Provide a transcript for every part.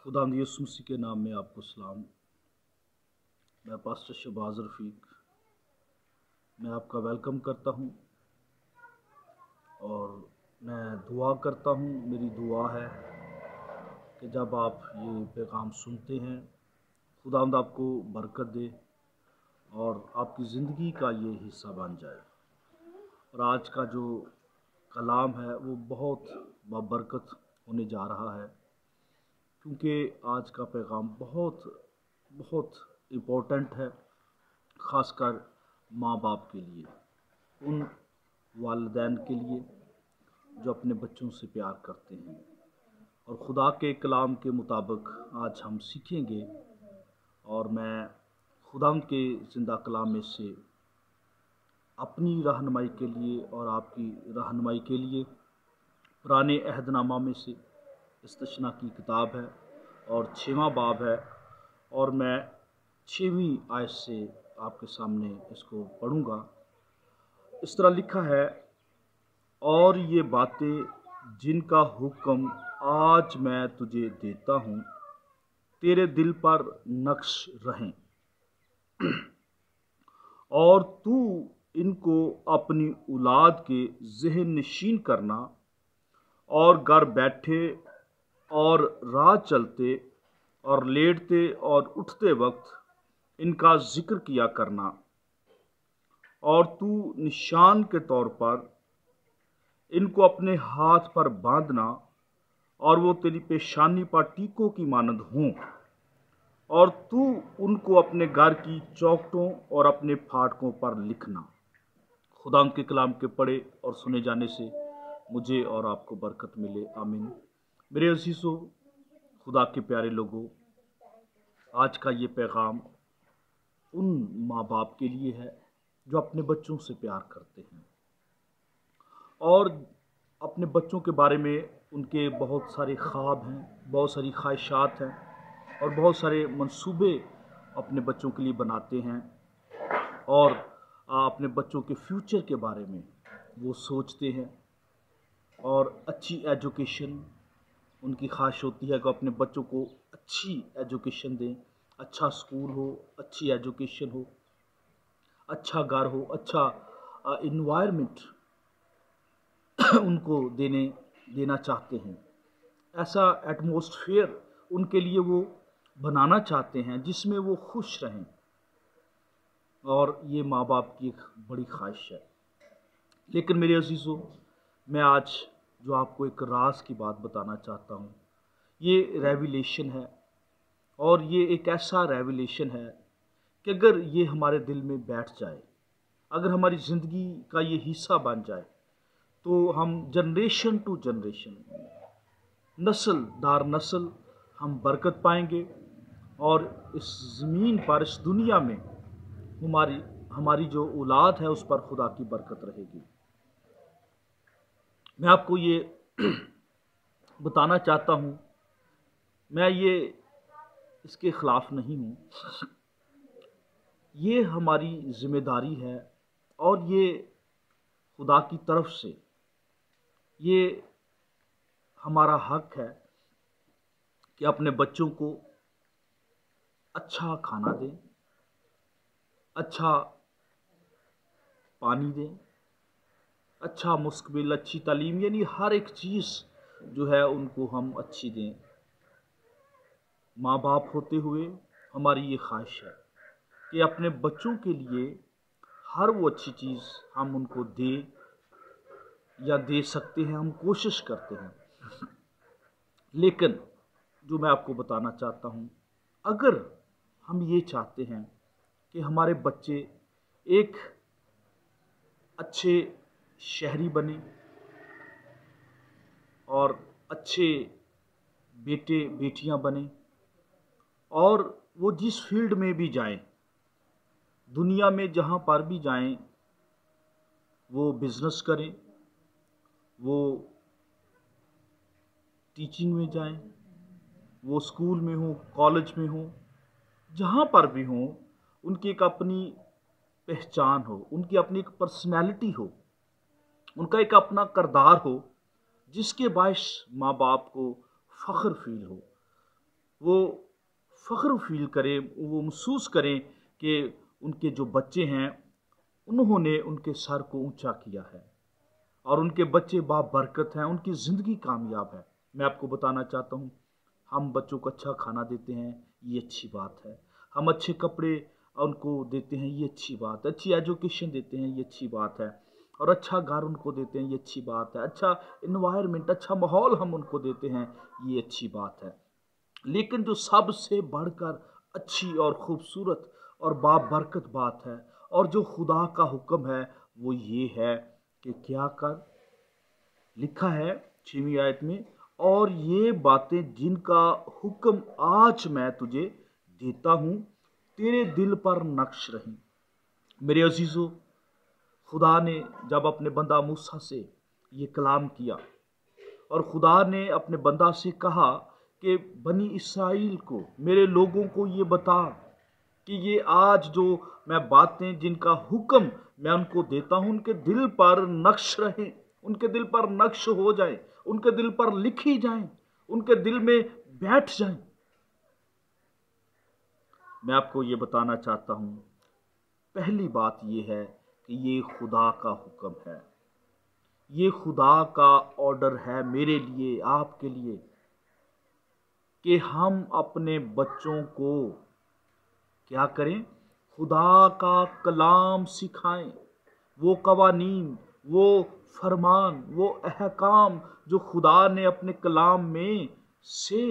खुदावंद यीशु मसीह के नाम में आपको सलाम। मैं पास्टर शहबाज रफ़ीक, मैं आपका वेलकम करता हूं और मैं दुआ करता हूं। मेरी दुआ है कि जब आप ये पैगाम सुनते हैं, खुदावंद आपको बरकत दे और आपकी ज़िंदगी का ये हिस्सा बन जाए। और आज का जो कलाम है वो बहुत बाबरकत होने जा रहा है, क्योंकि आज का पैगाम बहुत बहुत इम्पोर्टेंट है, ख़ासकर माँ बाप के लिए, उन वालिदैन के लिए जो अपने बच्चों से प्यार करते हैं। और खुदा के कलाम के मुताबिक आज हम सीखेंगे और मैं खुदा के ज़िंदा कलाम में से अपनी रहनुमाई के लिए और आपकी रहनुमाई के लिए पुराने अहदनामा में से इस्तशना की किताब है और 6वां बाब है, और मैं 6वीं आयत से आपके सामने इसको पढ़ूँगा। इस तरह लिखा है, और ये बातें जिनका हुक्म आज मैं तुझे देता हूँ तेरे दिल पर नक्श रहें, और तू इनको अपनी औलाद के ज़हन नशीन करना, और घर बैठे और राह चलते और लेटते और उठते वक्त इनका जिक्र किया करना, और तू निशान के तौर पर इनको अपने हाथ पर बांधना, और वो तेरी पेशानी पर टीकों की मानद हों, और तू उनको अपने घर की चौखटों और अपने फाटकों पर लिखना। खुदा के कलाम के पढ़े और सुने जाने से मुझे और आपको बरकत मिले, आमीन। मेरे अज़ीज़ों, खुदा के प्यारे लोगों, आज का ये पैगाम उन माँ बाप के लिए है जो अपने बच्चों से प्यार करते हैं और अपने बच्चों के बारे में उनके बहुत सारे ख्वाब हैं, बहुत सारी ख्वाहिशात हैं और बहुत सारे मंसूबे अपने बच्चों के लिए बनाते हैं, और अपने बच्चों के फ्यूचर के बारे में वो सोचते हैं। और अच्छी एजुकेशन उनकी ख्वाहिश होती है कि अपने बच्चों को अच्छी एजुकेशन दें, अच्छा स्कूल हो, अच्छी एजुकेशन हो, अच्छा घर हो, अच्छा इन्वायरमेंट उनको देना चाहते हैं। ऐसा एटमॉस्फेयर उनके लिए वो बनाना चाहते हैं जिसमें वो खुश रहें, और ये माँ बाप की एक बड़ी ख्वाहिश है। लेकिन मेरे अज़ीज़ों, मैं आज जो आपको एक राज की बात बताना चाहता हूँ, ये रेवलेशन है, और ये एक ऐसा रेवलेशन है कि अगर ये हमारे दिल में बैठ जाए, अगर हमारी ज़िंदगी का ये हिस्सा बन जाए, तो हम जनरेशन टू जनरेशन, नस्ल दर नस्ल हम बरकत पाएंगे, और इस ज़मीन पर, इस दुनिया में हमारी जो औलाद है उस पर खुदा की बरकत रहेगी। मैं आपको ये बताना चाहता हूँ, मैं ये इसके ख़िलाफ़ नहीं हूँ, ये हमारी ज़िम्मेदारी है और ये खुदा की तरफ से ये हमारा हक है कि अपने बच्चों को अच्छा खाना दें, अच्छा पानी दें, अच्छा मुस्तकबिल, अच्छी तालीम, यानी हर एक चीज़ जो है उनको हम अच्छी दें। माँ बाप होते हुए हमारी ये ख्वाहिश है कि अपने बच्चों के लिए हर वो अच्छी चीज़ हम उनको दें या दे सकते हैं, हम कोशिश करते हैं। लेकिन जो मैं आपको बताना चाहता हूँ, अगर हम ये चाहते हैं कि हमारे बच्चे एक अच्छे शहरी बने और अच्छे बेटे बेटियां बने, और वो जिस फील्ड में भी जाएं, दुनिया में जहाँ पर भी जाएं, वो बिज़नेस करें, वो टीचिंग में जाएं, वो स्कूल में हो, कॉलेज में हो, जहाँ पर भी हो, उनकी एक अपनी पहचान हो, उनकी अपनी एक पर्सनैलिटी हो, उनका एक अपना किरदार हो, जिसके बायस माँ बाप को फ़ख्र फील हो। وہ فخر فیل کریں، وہ محسوس کریں کہ ان کے جو بچے ہیں انہوں نے ان کے سر کو اونچا کیا ہے اور ان کے بچے بابرکت ہیں، ان کی زندگی کامیاب ہے۔ میں آپ کو بتانا چاہتا ہوں، ہم بچوں کو اچھا کھانا دیتے ہیں، یہ اچھی بات ہے۔ ہم اچھے کپڑے ان کو دیتے ہیں، یہ اچھی بات ہے۔ اچھی ایجوکیشن دیتے ہیں، یہ اچھی بات ہے۔ اور اچھا گھر ان کو دیتے ہیں، یہ اچھی بات ہے۔ اچھا انوائرمنٹ، اچھا ماحول ہم ان کو دیتے ہیں، یہ اچھی بات ہے۔ لیکن جو سب سے بڑھ کر اچھی اور خوبصورت اور بابرکت بات ہے اور جو خدا کا حکم ہے وہ یہ ہے کہ کیا کر، لکھا ہے 6ویں آیت میں، اور یہ باتیں جن کا حکم آج میں تجھے دیتا ہوں تیرے دل پر نقش رہیں۔ میرے عزیزو، خدا نے جب اپنے بندہ موسیٰ سے یہ کلام کیا اور خدا نے اپنے بندہ سے کہا کہ بنی اسرائیل کو، میرے لوگوں کو یہ بتا کہ یہ آج جو میں باتیں جن کا حکم میں ان کو دیتا ہوں ان کے دل پر نقش رہیں، ان کے دل پر نقش ہو جائیں، ان کے دل پر لکھی جائیں، ان کے دل میں بیٹھ جائیں۔ میں آپ کو یہ بتانا چاہتا ہوں، پہلی بات یہ ہے کہ یہ خدا کا حکم ہے، یہ خدا کا آرڈر ہے میرے لیے، آپ کے لیے، کہ ہم اپنے بچوں کو کیا کریں؟ خدا کا کلام سکھائیں، وہ قوانین، وہ فرمان، وہ احکام جو خدا نے اپنے کلام میں سے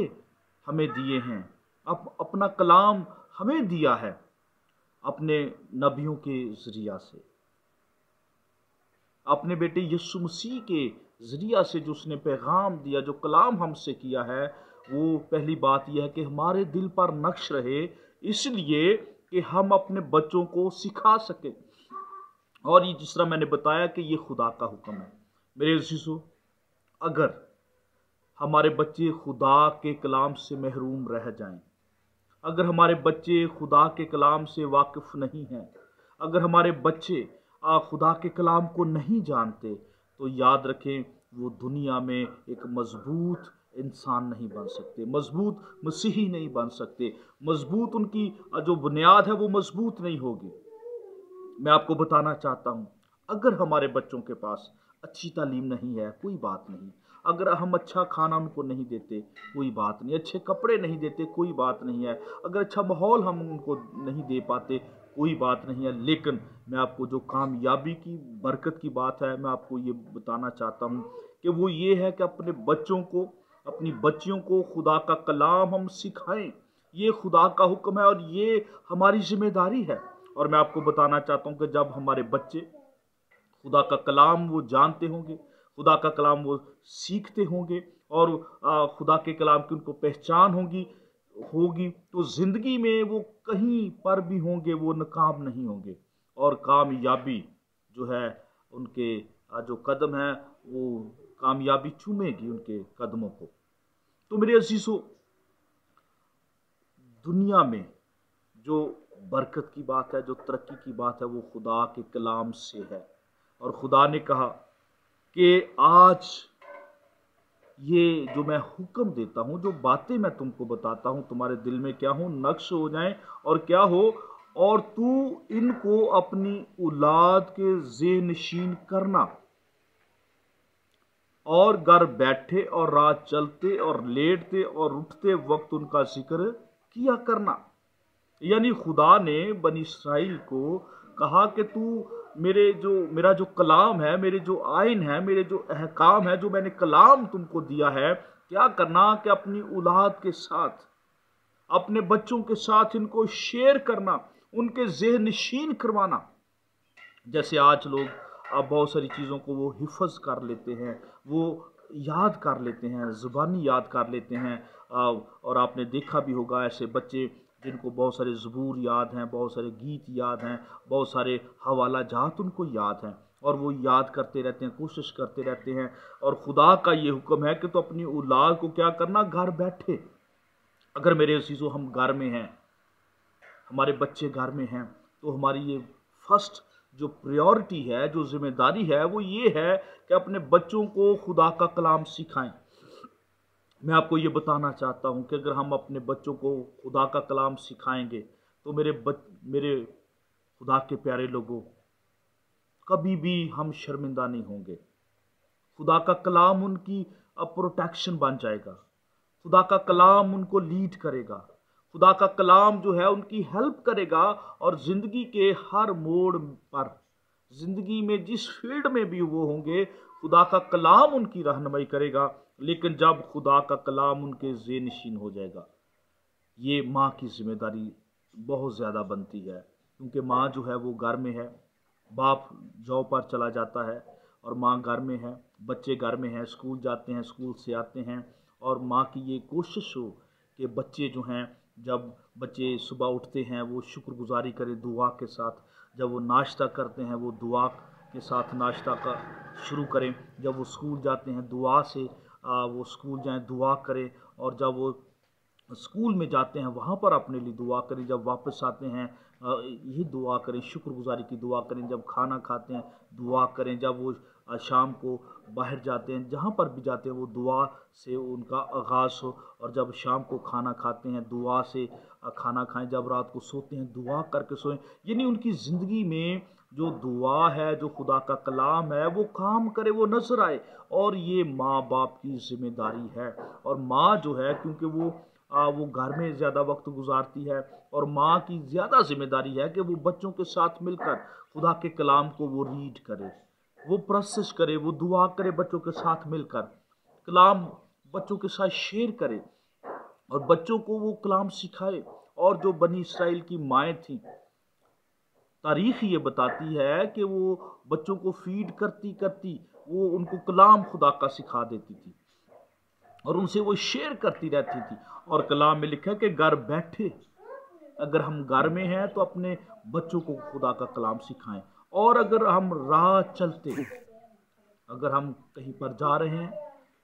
ہمیں دیے ہیں، اپنا کلام ہمیں دیا ہے اپنے نبیوں کے ذریعہ سے، اپنے بیٹے یسوع مسیح کے ذریعہ سے جو اس نے پیغام دیا، جو کلام ہم سے کیا ہے، وہ پہلی بات یہ ہے کہ ہمارے دل پر نقش رہے، اس لیے کہ ہم اپنے بچوں کو سکھا سکیں۔ اور یہ جس طرح میں نے بتایا کہ یہ خدا کا حکم ہے۔ میرے عزیزو، اگر ہمارے بچے خدا کے کلام سے محروم رہ جائیں، اگر ہمارے بچے خدا کے کلام سے واقف نہیں ہیں، اگر ہمارے بچے خدا کے کلام کو نہیں جانتے، تو یاد رکھیں وہ دنیا میں ایک مضبوط انسان نہیں بن سکتے، مضبوط مسیحی نہیں بن سکتے، مضبوط ان کی جو بنیاد ہے وہ مضبوط نہیں ہوگی۔ میں آپ کو بتانا چاہتا ہوں، اگر ہمارے بچوں کے پاس اچھی تعلیم نہیں ہے، کوئی بات نہیں، اگر ہم اچھا کھانا ان کو نہیں دیتے، کوئی بات نہیں، اچھے کپڑے نہیں دیتے، کوئی بات نہیں ہے، اگر اچھا ماحول ہم ان کو نہیں دے پاتے، کوئی بات نہیں ہے، لیکن میں آپ کو جو کامیابی کی برکت کی بات ہے، میں آپ کو یہ بتانا چاہتا ہوں کہ وہ یہ ہے کہ اپنے بچوں کو، اپنی بچیوں کو خدا کا کلام ہم سکھائیں۔ یہ خدا کا حکم ہے اور یہ ہماری ذمہ داری ہے۔ اور میں آپ کو بتانا چاہتا ہوں کہ جب ہمارے بچے خدا کا کلام وہ جانتے ہوں گے، خدا کا کلام وہ سیکھتے ہوں گے اور خدا کے کلام کی ان کو پہچان ہوگی تو زندگی میں وہ کہیں پر بھی ہوں گے وہ ناکام نہیں ہوں گے، اور کامیابی جو ہے ان کے جو قدم ہے وہ کامیابی چومے گی ان کے قدموں کو۔ تو میرے عزیزو، دنیا میں جو برکت کی بات ہے، جو ترقی کی بات ہے، وہ خدا کے کلام سے ہے۔ اور خدا نے کہا کہ آج یہ جو میں حکم دیتا ہوں، جو باتیں میں تم کو بتاتا ہوں، تمہارے دل میں کیا ہو؟ نقش ہو جائیں، اور کیا ہو؟ اور تو ان کو اپنی اولاد کے ذہن نشین کرنا، اور گھر بیٹھے اور رات چلتے اور لیٹتے اور اٹھتے وقت ان کا ذکر کیا کرنا۔ یعنی خدا نے بنی اسرائیل کو کہا کہ تو میرا جو کلام ہے، میرے جو آئین ہے، میرے جو احکام ہے، جو میں نے کلام تم کو دیا ہے، کیا کرنا کہ اپنی اولاد کے ساتھ، اپنے بچوں کے ساتھ ان کو شیئر کرنا، ان کے ذہن نشین کروانا۔ جیسے آج لوگ بہت ساری چیزوں کو وہ حفظ کر لیتے ہیں، وہ یاد کر لیتے ہیں، زبانی یاد کر لیتے ہیں، اور آپ نے دیکھا بھی ہوگا ایسے بچے جن کو بہت سارے زبور یاد ہیں، بہت سارے گیت یاد ہیں، بہت سارے حوالہ جات ان کو یاد ہیں، اور وہ یاد کرتے رہتے ہیں، کوشش کرتے رہتے ہیں۔ اور خدا کا یہ حکم ہے کہ تو اپنی اولاد کو کیا کرنا؟ گھر بیٹھے۔ اگر میرے عزیزو ہم گھر میں ہیں، ہمارے بچے گھر میں ہیں، تو ہماری یہ فرسٹ جو پریورٹی ہے، جو ذمہ داری ہے، وہ یہ ہے کہ اپنے بچوں کو خدا کا کلام سکھائیں۔ मैं आपको ये बताना चाहता हूँ कि अगर हम अपने बच्चों को खुदा का कलाम सिखाएंगे तो मेरे खुदा के प्यारे लोगों, कभी भी हम शर्मिंदा नहीं होंगे। खुदा का कलाम उनकी प्रोटेक्शन बन जाएगा। खुदा का कलाम उनको लीड करेगा। खुदा का कलाम जो है उनकी हेल्प करेगा, और ज़िंदगी के हर मोड़ पर, ज़िंदगी में जिस फील्ड में भी वो होंगे, खुदा का कलाम उनकी रहनुमाई करेगा। लेकिन जब खुदा का कलाम उनके ज़ेहनशीन हो जाएगा, ये माँ की जिम्मेदारी बहुत ज़्यादा बनती है, क्योंकि माँ जो है वो घर में है, बाप जॉब पर चला जाता है और माँ घर में है, बच्चे घर में हैं, स्कूल जाते हैं, स्कूल से आते हैं। और माँ की ये कोशिश हो कि बच्चे जो हैं, जब बच्चे सुबह उठते हैं वो शुक्रगुजारी करें दुआ के साथ, जब वो नाश्ता करते हैं वो दुआ के साथ नाश्ता का शुरू करें, जब वो स्कूल जाते हैं दुआ से वो स्कूल जाएं, दुआ करें, और जब वो स्कूल में जाते हैं वहाँ पर अपने लिए दुआ करें, जब वापस आते हैं यही दुआ करें, शुक्रगुजारी की दुआ करें, जब खाना खाते हैं दुआ करें, जब वो शाम को बाहर जाते हैं, जहाँ पर भी जाते हैं वो दुआ से उनका आगाज़ हो, और जब शाम को खाना खाते हैं दुआ से खाना खाएं, जब रात को सोते हैं दुआ करके सोएं। यानी उनकी ज़िंदगी में जो दुआ है, जो खुदा का कलाम है, वो काम करे, वो नजर आए। और ये माँ बाप की जिम्मेदारी है। और माँ जो है, क्योंकि वो घर में ज़्यादा वक्त गुजारती है, और माँ की ज़्यादा जिम्मेदारी है कि वो बच्चों के साथ मिलकर खुदा के कलाम को वो रीड करे, वो प्रोसेस करे, वो दुआ करे, बच्चों के साथ मिलकर कलाम बच्चों के साथ शेयर करे, और बच्चों को वो कलाम सिखाए। और जो बनी इसराइल की माएँ थीं, तारीख ये बताती है कि वो बच्चों को फीड करती करती वो उनको कलाम खुदा का सिखा देती थी, और उनसे वो शेयर करती रहती थी। और कलाम में लिखा है कि घर बैठे, अगर हम घर में हैं तो अपने बच्चों को खुदा का कलाम सिखाएं। और अगर हम राह चलते, अगर हम कहीं पर जा रहे हैं,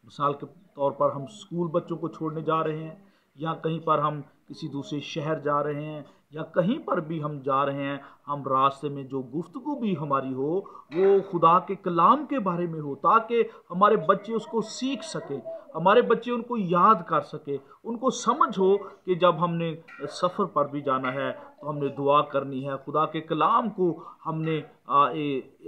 मिसाल के तौर पर हम स्कूल बच्चों को छोड़ने जा रहे हैं, या कहीं पर हम किसी दूसरे शहर जा रहे हैं, या कहीं पर भी हम जा रहे हैं, हम रास्ते में जो गुफ्तगू भी हमारी हो वो खुदा के कलाम के बारे में हो, ताकि हमारे बच्चे उसको सीख सके, हमारे बच्चे उनको याद कर सके, उनको समझ हो कि जब हमने सफ़र पर भी जाना है तो हमने दुआ करनी है, खुदा के कलाम को हमने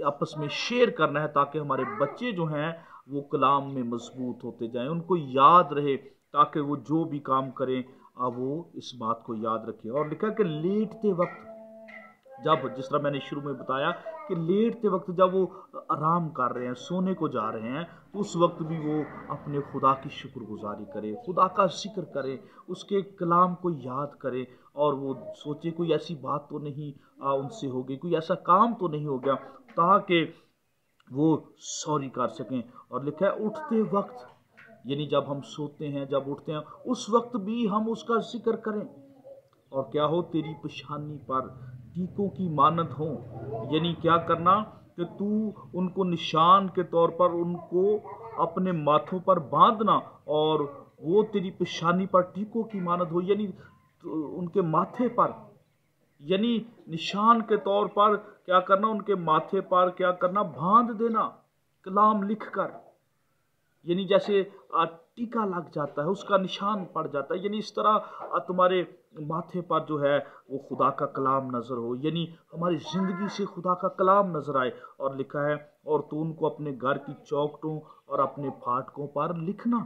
आपस में शेयर करना है, ताकि हमारे बच्चे जो हैं वो कलाम में मजबूत होते जाएं, उनको याद रहे, ताकि वो जो भी काम करें वो इस बात को याद रखें। और लिखा कि लेटते वक्त, जब जिस तरह मैंने शुरू में बताया कि लेटते वक्त जब वो आराम कर रहे हैं, सोने को जा रहे हैं, तो उस वक्त भी वो अपने खुदा की शुक्रगुजारी करें, खुदा का जिक्र करें, उसके कलाम को याद करें, और वो सोचे कोई ऐसी बात तो नहीं उनसे हो गई, कोई ऐसा काम तो नहीं हो गया, ताकि वो सॉरी कर सकें। और लिखा है उठते वक्त, यानी जब हम सोते हैं, जब उठते हैं, उस वक्त भी हम उसका जिक्र करें। और क्या हो, तेरी पेशानी पर टीकों की मानद हो, यानी क्या करना कि तू उनको निशान के तौर पर उनको अपने माथों पर बांधना, और वो तेरी पेशानी पर टीकों की मानद हो, यानी उनके माथे पर, यानी निशान के तौर पर क्या करना, उनके माथे पर क्या करना, बांध देना कलाम लिख कर, यानी जैसे टीका लग जाता है, उसका निशान पड़ जाता है, यानी इस तरह तुम्हारे माथे पर जो है वो खुदा का कलाम नजर हो, यानी हमारी जिंदगी से खुदा का कलाम नजर आए। और लिखा है और तू उनको अपने घर की चौखटों और अपने फाटकों पर लिखना।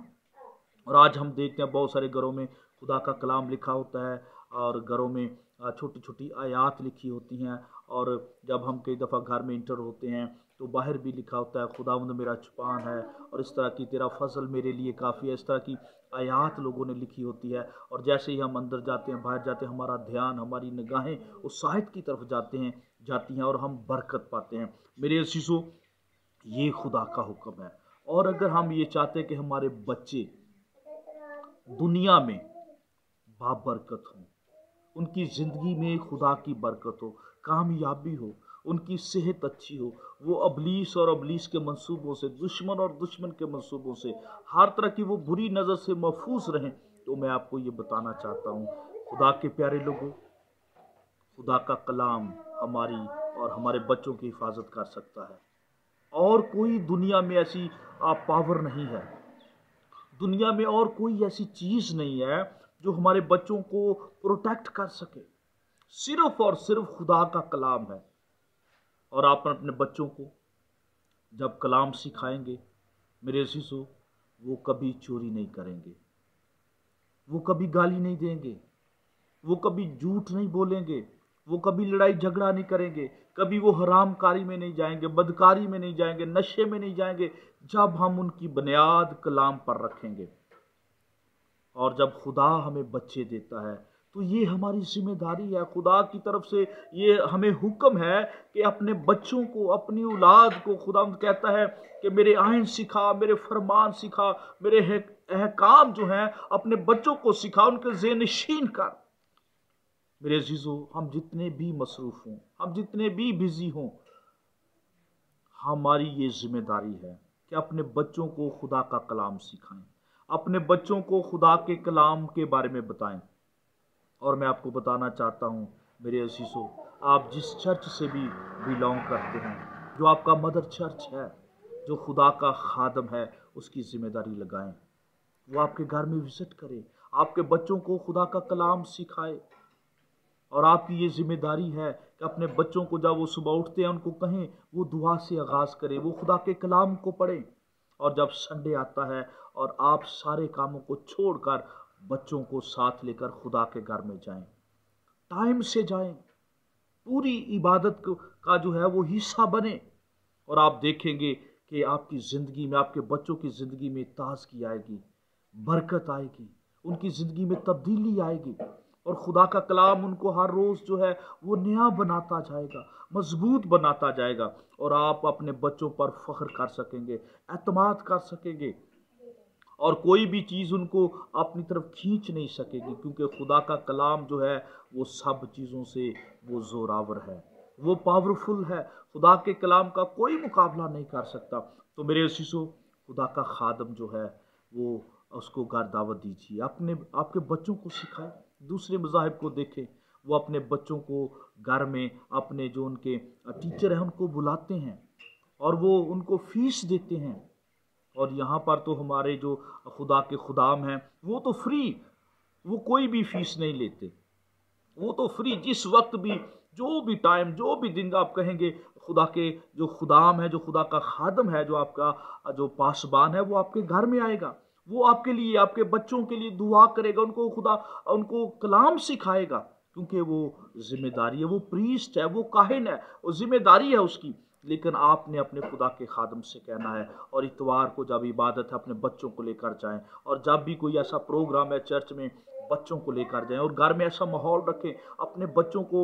और आज हम देखते हैं बहुत सारे घरों में खुदा का कलाम लिखा होता है, और घरों में छोटी छोटी आयात लिखी होती हैं, और जब हम कई दफ़ा घर में इंटर होते हैं तो बाहर भी लिखा होता है खुदावंद मेरा छुपान है, और इस तरह की तेरा फजल मेरे लिए काफ़ी है, इस तरह की आयात लोगों ने लिखी होती है। और जैसे ही हम अंदर जाते हैं, बाहर जाते हैं, हमारा ध्यान, हमारी निगाहें उस साहित्य की तरफ जाती हैं, और हम बरकत पाते हैं। मेरे अज़ीज़ों, ये खुदा का हुक्म है। और अगर हम ये चाहते हैं कि हमारे बच्चे दुनिया में बाबरकत हों, उनकी ज़िंदगी में खुदा की बरकत हो, कामयाबी हो, उनकी सेहत अच्छी हो, वो अबलीस और अबलीस के मंसूबों से, दुश्मन और दुश्मन के मंसूबों से, हर तरह की वो बुरी नज़र से महफूज रहें, तो मैं आपको ये बताना चाहता हूँ, खुदा के प्यारे लोगों, खुदा का कलाम हमारी और हमारे बच्चों की हिफाजत कर सकता है। और कोई दुनिया में ऐसी पावर नहीं है दुनिया में और कोई ऐसी चीज़ नहीं है जो हमारे बच्चों को प्रोटेक्ट कर सके, सिर्फ और सिर्फ खुदा का कलाम है। और आप अपने बच्चों को जब कलाम सिखाएंगे मेरे अज़ीज़ों, वो कभी चोरी नहीं करेंगे, वो कभी गाली नहीं देंगे, वो कभी झूठ नहीं बोलेंगे, वो कभी लड़ाई झगड़ा नहीं करेंगे, कभी वो हरामकारी में नहीं जाएंगे, बदकारी में नहीं जाएंगे, नशे में नहीं जाएंगे, जब हम उनकी बुनियाद कलाम पर रखेंगे। और जब खुदा हमें बच्चे देता है तो ये हमारी जिम्मेदारी है, खुदा की तरफ से ये हमें हुक्म है कि अपने बच्चों को, अपनी औलाद को, खुदा कहता है कि मेरे आइन सिखा, मेरे फरमान सिखा, मेरे अहकाम जो हैं अपने बच्चों को सिखा, उनके ज़ेहनशीन कर। मेरे अजीज़ों, हम जितने भी मसरूफ़ हों, हम जितने भी बिजी हों, हमारी ये जिम्मेदारी है कि अपने बच्चों को खुदा का कलाम सिखाएं, अपने बच्चों को खुदा के कलाम के बारे में बताएं। और मैं आपको बताना चाहता हूँ मेरे अजीज़ों, आप जिस चर्च से भी बिलोंग करते हैं, जो आपका मदर चर्च है, जो खुदा का खादम है, उसकी जिम्मेदारी लगाएं। वो आपके घर में विजिट करे, आपके बच्चों को खुदा का कलाम सिखाए। और आपकी ये जिम्मेदारी है कि अपने बच्चों को जब वो सुबह उठते हैं उनको कहें वो दुआ से आगाज़ करें, वो खुदा के कलाम को पढ़ें। और जब संडे आता है और आप सारे कामों को छोड़कर बच्चों को साथ लेकर खुदा के घर में जाएं, टाइम से जाएं, पूरी इबादत का जो है वो हिस्सा बने। और आप देखेंगे कि आपकी ज़िंदगी में, आपके बच्चों की ज़िंदगी में ताज़गी आएगी, बरकत आएगी, उनकी ज़िंदगी में तब्दीली आएगी। और खुदा का कलाम उनको हर रोज़ जो है वो नया बनाता जाएगा, मजबूत बनाता जाएगा। और आप अपने बच्चों पर फ़ख्र कर सकेंगे, एतमाद कर सकेंगे, और कोई भी चीज़ उनको अपनी तरफ खींच नहीं सकेगी, क्योंकि खुदा का कलाम जो है वो सब चीज़ों से वो ज़ोरावर है, वो पावरफुल है। खुदा के कलाम का कोई मुकाबला नहीं कर सकता। तो मेरे अज़ीज़ों, खुदा का खादम जो है वो उसको घर दावत दीजिए, आपके बच्चों को सिखाएं। दूसरे मज़ाहिब को देखें, वो अपने बच्चों को घर में अपने जो उनके टीचर हैं उनको बुलाते हैं और वो उनको फ़ीस देते हैं। और यहाँ पर तो हमारे जो खुदा के खुदाम हैं वो तो फ्री, वो कोई भी फ़ीस नहीं लेते, वो तो फ्री। जिस वक्त भी, जो भी टाइम, जो भी दिन आप कहेंगे, खुदा के जो खुदाम है, जो खुदा का खादम है, जो आपका जो पासबान है, वो आपके घर में आएगा, वो आपके लिए, आपके बच्चों के लिए दुआ करेगा, उनको खुदा उनको कलाम सिखाएगा, क्योंकि वो जिम्मेदारी है, वो प्रीस्ट है, वो काहिन है, वो जिम्मेदारी है उसकी। लेकिन आपने अपने खुदा के खादम से कहना है, और इतवार को जब इबादत है अपने बच्चों को लेकर जाएं, और जब भी कोई ऐसा प्रोग्राम है चर्च में, बच्चों को लेकर जाएं, और घर में ऐसा माहौल रखें, अपने बच्चों को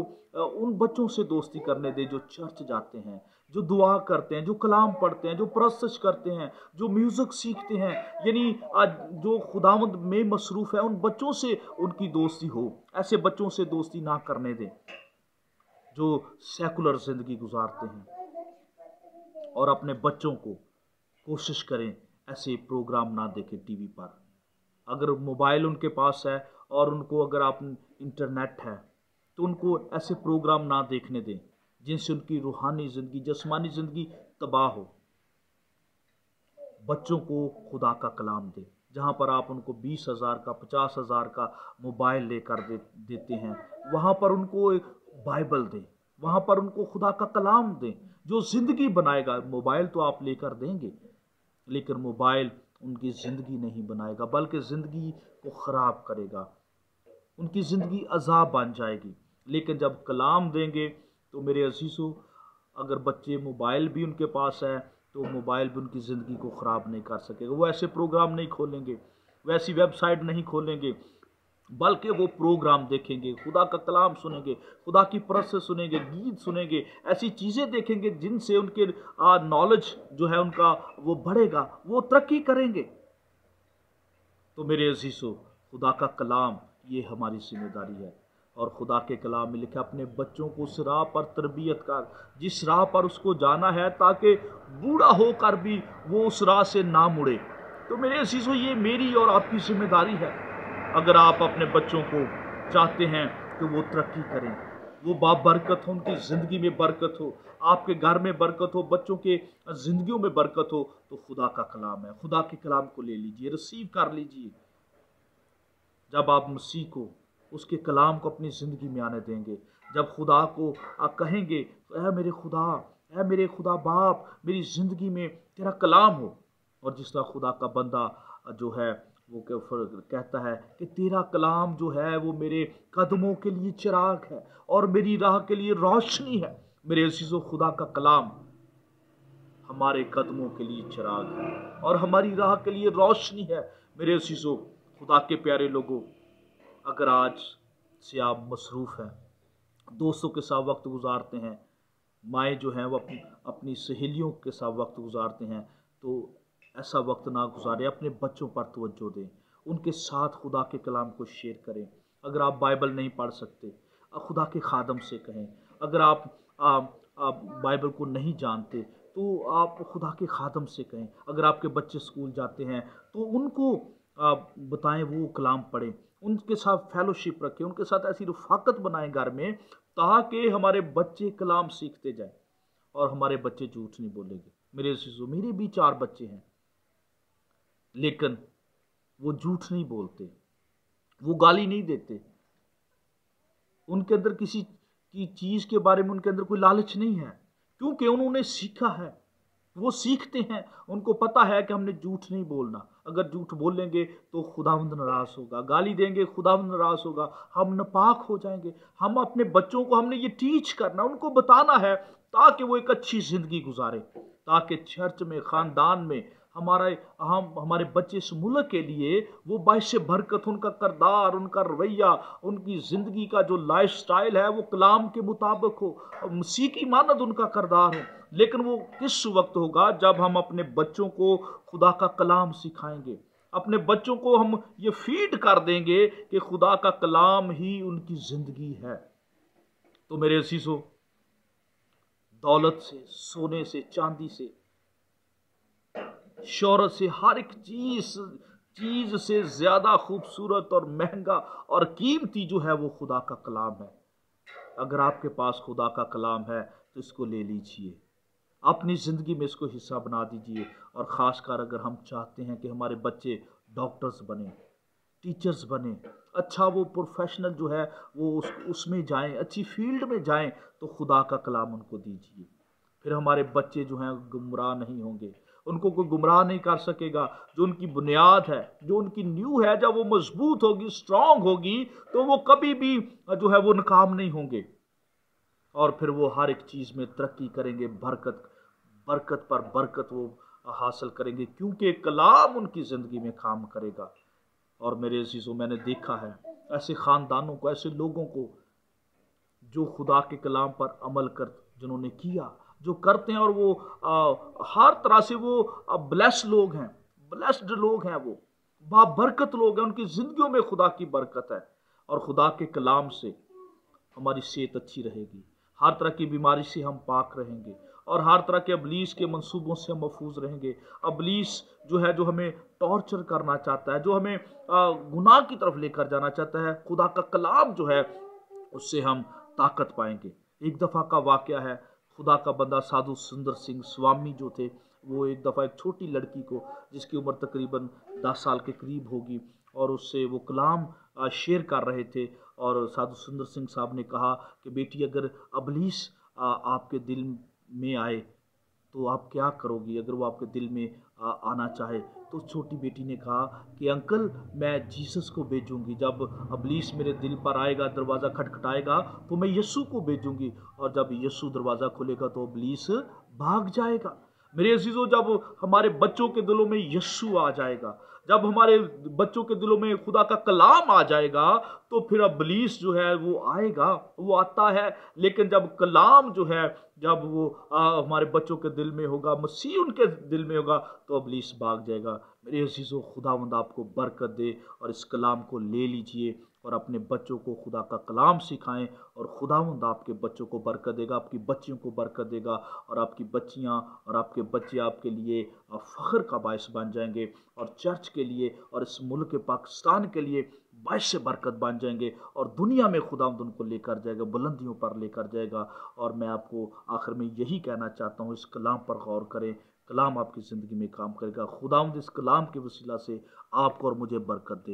उन बच्चों से दोस्ती करने दें जो चर्च जाते हैं, जो दुआ करते हैं, जो कलाम पढ़ते हैं, जो परस्तश करते हैं, जो म्यूज़िक सीखते हैं, यानी आज जो खुदावंद में मसरूफ़ है, उन बच्चों से उनकी दोस्ती हो। ऐसे बच्चों से दोस्ती ना करने दें जो सेकुलर ज़िंदगी गुजारते हैं। और अपने बच्चों को कोशिश करें ऐसे प्रोग्राम ना देखें टीवी पर। अगर मोबाइल उनके पास है और उनको अगर आप इंटरनेट है तो उनको ऐसे प्रोग्राम ना देखने दें जिनसे उनकी रूहानी ज़िंदगी, जिस्मानी ज़िंदगी तबाह हो। बच्चों को खुदा का कलाम दें, जहाँ पर आप उनको 20,000 का, 50,000 का मोबाइल लेकर देते हैं, वहाँ पर उनको एक बाइबल दें, वहाँ पर उनको खुदा का कलाम दें जो ज़िंदगी बनाएगा। मोबाइल तो आप लेकर देंगे, लेकिन मोबाइल उनकी ज़िंदगी नहीं बनाएगा, बल्कि ज़िंदगी को ख़राब करेगा, उनकी ज़िंदगी अज़ाब बन जाएगी। लेकिन जब कलाम देंगे तो मेरे अज़ीज़ों, अगर बच्चे मोबाइल भी उनके पास है तो मोबाइल भी उनकी ज़िंदगी को ख़राब नहीं कर सकेगा। वो ऐसे प्रोग्राम नहीं खोलेंगे, वैसी वेबसाइट नहीं खोलेंगे, बल्कि वो प्रोग्राम देखेंगे, खुदा का कलाम सुनेंगे, खुदा की परस्त सुनेंगे, गीत सुनेंगे, ऐसी चीज़ें देखेंगे जिनसे उनके नॉलेज जो है उनका वो बढ़ेगा, वो तरक्की करेंगे। तो मेरे अज़ीज़ों, खुदा का कलाम ये हमारी जिम्मेदारी है। और खुदा के कलाम में लिखा, अपने बच्चों को उस राह पर तरबियत कर जिस राह पर उसको जाना है, ताकि बूढ़ा होकर भी वो उस राह से ना मुड़े। तो मेरे अज़ीज़ों, ये मेरी और आपकी जिम्मेदारी है। अगर आप अपने बच्चों को चाहते हैं कि वो तरक्की करें, وہ بابرکت ہو، ان کی زندگی میں برکت ہو، آپ کے گھر میں برکت ہو، بچوں کے زندگیوں میں برکت ہو، تو خدا کا کلام ہے، خدا کے کلام کو لے لیجئے، ریسیو کر لیجئے۔ جب آپ مسیح کو، اس کے کلام کو اپنی زندگی میں آنے دیں گے، جب خدا کو آپ کہیں گے اے میرے خدا، اے میرے خدا باپ، میری زندگی میں تیرا کلام ہو، اور جس طرح خدا کا بندہ جو ہے وہ کہتا ہے کہ تیرا کلام جو ہے وہ میرے قدموں کے لیے چراغ ہے اور میری راہ کے لیے روشنی ہے۔ میرے عزیزو، خدا کا کلام ہمارے قدموں کے لیے چراغ ہے اور ہماری راہ کے لیے روشنی ہے۔ میرے عزیزو، خدا کے پیارے لوگوں، اگر آج سے آپ مصروف ہیں، دوستوں کے ساتھ وقت گزارتے ہیں، مائیں جو ہیں وہ اپنی سہیلیوں کے ساتھ وقت گزارتے ہیں، تو ایسا وقت نہ گزارے، اپنے بچوں پر توجہ دیں، ان کے ساتھ خدا کے کلام کو شیئر کریں۔ اگر آپ بائبل نہیں پڑھ سکتے، خدا کے خادم سے کہیں۔ اگر آپ بائبل کو نہیں جانتے تو آپ خدا کے خادم سے کہیں۔ اگر آپ کے بچے اسکول جاتے ہیں تو ان کو بتائیں وہ کلام پڑھیں، ان کے ساتھ فیلوشپ رکھیں، ان کے ساتھ ایسی رفاقت بنائیں گھر میں، تاکہ ہمارے بچے کلام سیکھتے جائیں اور ہمارے بچے جھوٹ نہیں بولیں گے۔ میرے عزیزو، میرے بھی 4 بچے ہیں، لیکن وہ جھوٹ نہیں بولتے، وہ گالی نہیں دیتے، ان کے اندر کسی کی چیز کے بارے میں ان کے اندر کوئی لالچ نہیں ہے، کیونکہ انہوں نے سیکھا ہے، وہ سیکھتے ہیں، ان کو پتا ہے کہ ہم نے جھوٹ نہیں بولنا۔ اگر جھوٹ بولیں گے تو خداوند ناراض ہوگا، گالی دیں گے خداوند ناراض ہوگا، ہم ناپاک ہو جائیں گے۔ ہم اپنے بچوں کو، ہم نے یہ ٹیچ کرنا، ان کو بتانا ہے، تاکہ وہ ایک اچھی زندگی گزارے، تاکہ چرچ میں، خاندان میں ہمارے بچے اس ملک کے لیے وہ باعث برکت، ان کا کردار، ان کا رویہ، ان کی زندگی کا جو لائف سٹائل ہے وہ کلام کے مطابق ہو، مسیح کی مانند ان کا کردار ہو۔ لیکن وہ کس وقت ہوگا؟ جب ہم اپنے بچوں کو خدا کا کلام سکھائیں گے، اپنے بچوں کو ہم یہ فیڈ کر دیں گے کہ خدا کا کلام ہی ان کی زندگی ہے۔ تو میرے عزیزو، دولت سے، سونے سے، چاندی سے، شہرت سے، ہر ایک چیز سے زیادہ خوبصورت اور مہنگا اور قیمتی جو ہے وہ خدا کا کلام ہے۔ اگر آپ کے پاس خدا کا کلام ہے تو اس کو لے لیجئے، اپنی زندگی میں اس کو حصہ بنا دیجئے، اور خاص کر اگر ہم چاہتے ہیں کہ ہمارے بچے ڈاکٹرز بنیں، ٹیچرز بنیں، اچھا وہ پروفیشنل جو ہے وہ اس میں جائیں، اچھی فیلڈ میں جائیں، تو خدا کا کلام ان کو دیجئے۔ پھر ہمارے بچے جو ہیں گمراہ نہیں ہوں گے، ان کو کوئی گمراہ نہیں کر سکے گا۔ جو ان کی بنیاد ہے، جو ان کی نیو ہے، جب وہ مضبوط ہوگی، اسٹرانگ ہوگی، تو وہ کبھی بھی جو ہے وہ ناکام نہیں ہوں گے، اور پھر وہ ہر ایک چیز میں ترقی کریں گے، برکت پر برکت وہ حاصل کریں گے، کیونکہ کلام ان کی زندگی میں کام کرے گا۔ اور میرے عزیزوں، میں نے دیکھا ہے ایسے خاندانوں کو، ایسے لوگوں کو جو خدا کے کلام پر عمل جنہوں نے کیا، جو کرتے ہیں، اور وہ ہر طرح سے وہ بلیسڈ لوگ ہیں، وہ بابرکت لوگ ہیں، ان کی زندگیوں میں خدا کی برکت ہے، اور خدا کے کلام سے ہماری صحت اچھی رہے گی، ہر طرح کی بیماری سے ہم پاک رہیں گے، اور ہر طرح کے ابلیس کے منصوبوں سے ہم محفوظ رہیں گے۔ ابلیس جو ہے، جو ہمیں ٹارچر کرنا چاہتا ہے، جو ہمیں گناہ کی طرف لے کر جانا چاہتا ہے، خدا کا کلام جو ہے اس سے ہم طاقت پائیں گے۔ ایک دفعہ کا واقعہ ہے، خدا کا بندہ سادھو سندر سنگھ سوامی جو تھے، وہ ایک دفعہ ایک چھوٹی لڑکی کو، جس کی عمر تقریباً 10 سال کے قریب ہوگی، اور اس سے وہ کلام شیئر کر رہے تھے، اور سادھو سندر سنگھ صاحب نے کہا کہ بیٹی، اگر ابلیس آپ کے دل میں آئے تو آپ کیا کرو گی؟ اگر وہ آپ کے دل میں آنا چاہے تو چھوٹی بیٹی نے کہا کہ انکل، میں جیسس کو بھیجوں گی، جب ابلیس میرے دل پر آئے گا، دروازہ کھٹکھٹائے گا، تو میں یسوع کو بھیجوں گی، اور جب یسوع دروازہ کھلے گا تو ابلیس بھاگ جائے گا۔ میرے عزیزو، جب ہمارے بچوں کے دلوں میں یسوع آ جائے گا، جب ہمارے بچوں کے دلوں میں خدا کا کلام آ جائے گا، تو پھر ابلیس جو ہے وہ آئے گا، وہ آتا ہے، لیکن جب کلام جو ہے، جب وہ ہمارے بچوں کے دل میں ہوگا، مسیح ان کے دل میں ہوگا، تو ابلیس بھاگ جائے گا۔ میرے عزیزو، خداوند آپ کو برکت دے، اور اس کلام کو لے لیجئے اور اپنے بچوں کو خدا کا کلام سکھائیں، اور خداوند آپ کے بچوں کو برکت دے گا، آپ کی بچیوں کو برکت دے گا، اور آپ کی بچیاں اور آپ کے بچے آپ کے لیے فخر کا باعث بن جائیں گے، اور چرچ کے لیے اور اس ملک پاکستان کے لیے باعث برکت بن جائیں گے، اور دنیا میں خداوند ان کو لے کر جائے گا، بلندیوں پر لے کر جائے گا۔ اور میں آپ کو آخر میں یہی کہنا چاہتا ہوں، اس کلام پر غور کریں، کلام آپ کی زندگی میں کام کرے گا۔ خداوند اس کلام کے وسیلہ سے آپ کو اور مجھے برکت دے۔